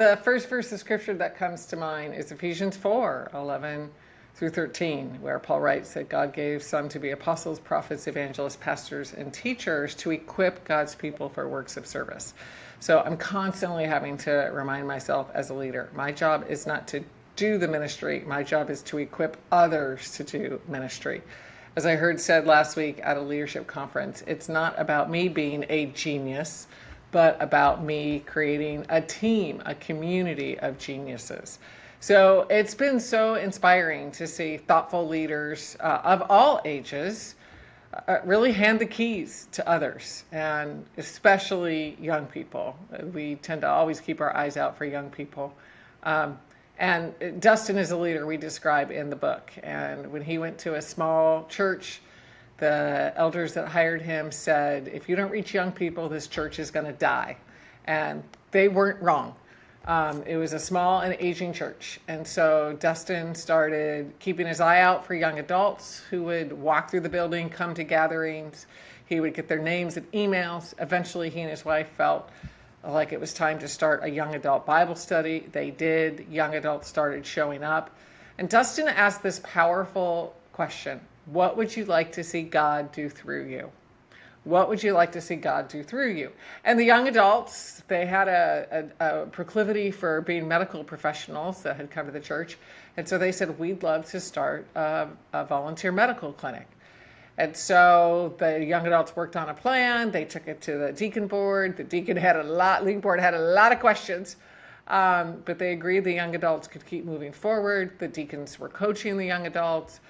The first verse of scripture that comes to mind is Ephesians 4:11 through 13, where Paul writes that God gave some to be apostles, prophets, evangelists, pastors, and teachers to equip God's people for works of service. So I'm constantly having to remind myself as a leader, my job is not to do the ministry. My job is to equip others to do ministry. As I heard said last week at a leadership conference, it's not about me being a genius, but about me creating a team, a community of geniuses. So it's been so inspiring to see thoughtful leaders of all ages really hand the keys to others, and especially young people. We tend to always keep our eyes out for young people. And Dustin is a leader we describe in the book. And when he went to a small church, the elders that hired him said, if you don't reach young people, this church is going to die. And they weren't wrong. It was a small and aging church. And so Dustin started keeping his eye out for young adults who would walk through the building, come to gatherings. He would get their names and emails. Eventually, he and his wife felt like it was time to start a young adult Bible study. They did. Young adults started showing up. And Dustin asked this powerful question: what would you like to see God do through you? What would you like to see God do through you? And the young adults, they had a proclivity for being medical professionals that had come to the church. And so they said, we'd love to start a volunteer medical clinic. And so the young adults worked on a plan. They took it to the deacon board. The deacon league board had a lot of questions. But they agreed the young adults could keep moving forward. The deacons were coaching the young adults.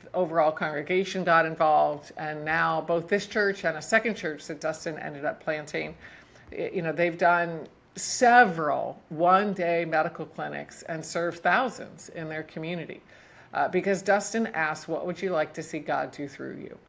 The overall congregation got involved. And now both this church and a second church that Dustin ended up planting, they've done several one-day medical clinics and served thousands in their community. Because Dustin asked, what would you like to see God do through you?